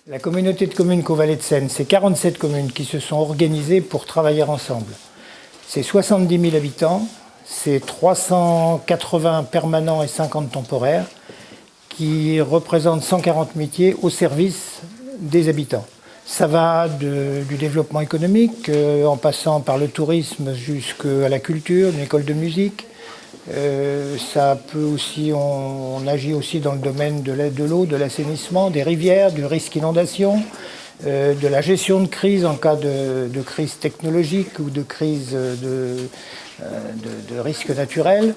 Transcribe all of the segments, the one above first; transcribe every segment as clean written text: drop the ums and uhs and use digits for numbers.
La communauté de communes Caux-Vallée de Seine, c'est 47 communes qui se sont organisées pour travailler ensemble. C'est 70 000 habitants, c'est 380 permanents et 50 temporaires qui représentent 140 métiers au service des habitants. Ça va du développement économique, en passant par le tourisme jusqu'à la culture, une école de musique. Ça peut aussi, on agit aussi dans le domaine de l'eau, de l'assainissement, des rivières, du risque inondation, de la gestion de crise en cas de crise technologique ou de crise de risque naturel.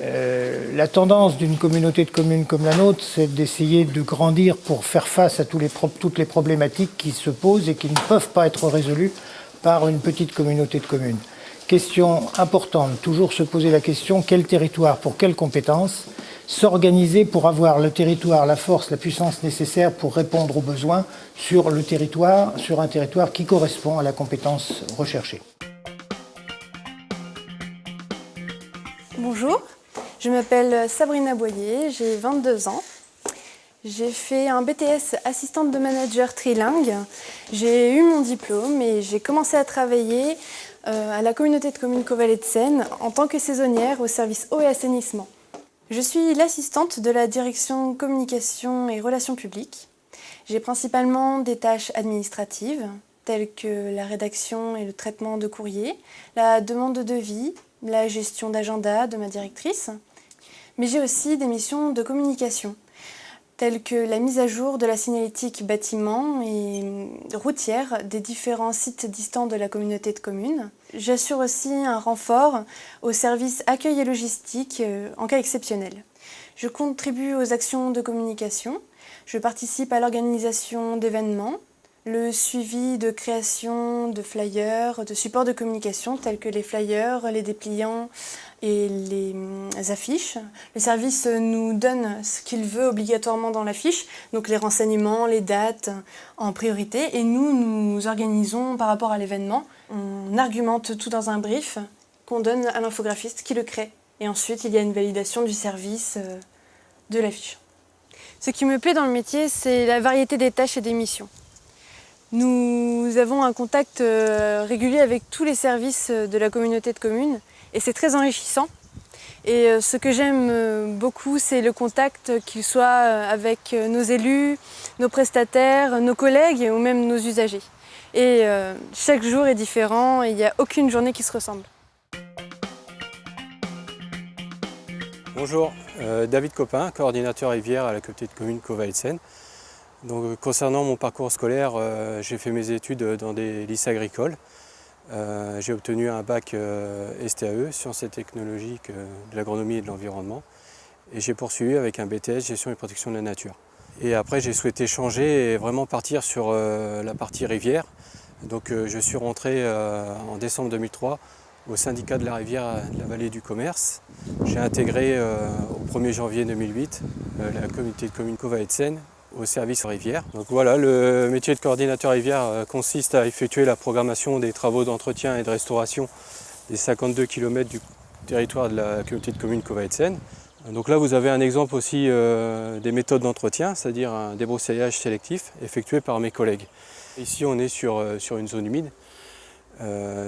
La tendance d'une communauté de communes comme la nôtre, c'est d'essayer de grandir pour faire face à toutes les problématiques qui se posent et qui ne peuvent pas être résolues par une petite communauté de communes. Question importante, toujours se poser la question, quel territoire pour quelles compétences, s'organiser pour avoir le territoire, la force, la puissance nécessaire pour répondre aux besoins sur le territoire, sur un territoire qui correspond à la compétence recherchée. Bonjour, je m'appelle Sabrina Boyer, j'ai 22 ans. J'ai fait un BTS assistante de manager trilingue. J'ai eu mon diplôme et j'ai commencé à travailler à la communauté de communes Caux-Vallée de Seine en tant que saisonnière au service eau et assainissement. Je suis l'assistante de la direction communication et relations publiques. J'ai principalement des tâches administratives telles que la rédaction et le traitement de courrier, la demande de devis, la gestion d'agenda de ma directrice. Mais j'ai aussi des missions de communication telles que la mise à jour de la signalétique bâtiment et routière des différents sites distants de la communauté de communes. J'assure aussi un renfort au service accueil et logistique en cas exceptionnel. Je contribue aux actions de communication, je participe à l'organisation d'événements, le suivi de création de flyers, de supports de communication tels que les flyers, les dépliants et les affiches. Le service nous donne ce qu'il veut obligatoirement dans l'affiche, donc les renseignements, les dates en priorité, et nous organisons par rapport à l'événement. On argumente tout dans un brief qu'on donne à l'infographiste qui le crée. Et ensuite, il y a une validation du service de l'affiche. Ce qui me plaît dans le métier, c'est la variété des tâches et des missions. Nous avons un contact régulier avec tous les services de la communauté de communes et c'est très enrichissant. Et ce que j'aime beaucoup, c'est le contact, qu'il soit avec nos élus, nos prestataires, nos collègues ou même nos usagers. Et chaque jour est différent et il n'y a aucune journée qui se ressemble. Bonjour, David Copin, coordinateur rivière à la communauté de communes Caux-Vallée de Seine. Donc, concernant mon parcours scolaire, j'ai fait mes études dans des lycées agricoles. J'ai obtenu un bac STAE, sciences et technologiques de l'agronomie et de l'environnement. Et j'ai poursuivi avec un BTS, gestion et protection de la nature. Et après, j'ai souhaité changer et vraiment partir sur la partie rivière. Donc, je suis rentré en décembre 2003 au syndicat de la rivière de la vallée du commerce. J'ai intégré au 1er janvier 2008 la communauté de communes Caux-Vallée de Seine au service rivière. Donc voilà, le métier de coordinateur rivière consiste à effectuer la programmation des travaux d'entretien et de restauration des 52 km du territoire de la communauté de communes Caux-Vallée de Seine. Donc là, vous avez un exemple aussi des méthodes d'entretien, c'est-à-dire un débroussaillage sélectif effectué par mes collègues. Ici, on est sur une zone humide.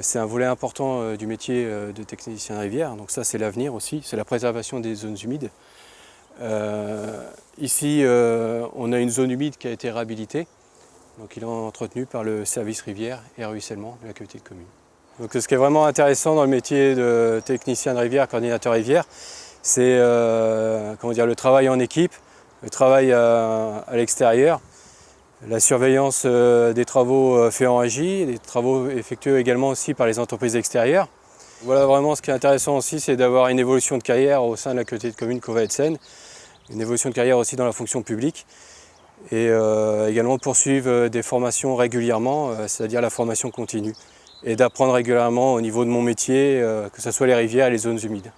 C'est un volet important du métier de technicien rivière, donc ça c'est l'avenir aussi, c'est la préservation des zones humides. Ici, on a une zone humide qui a été réhabilitée, donc il est entretenu par le service rivière et ruissellement de la communauté de communes. Donc ce qui est vraiment intéressant dans le métier de technicien de rivière, coordinateur rivière, c'est le travail en équipe, le travail à l'extérieur, la surveillance des travaux faits en régie, des travaux effectués également aussi par les entreprises extérieures. Voilà, vraiment ce qui est intéressant aussi, c'est d'avoir une évolution de carrière au sein de la communauté de communes Caux-Vallée de Seine, une évolution de carrière aussi dans la fonction publique et également poursuivre des formations régulièrement, c'est-à-dire la formation continue, et d'apprendre régulièrement au niveau de mon métier, que ce soit les rivières et les zones humides.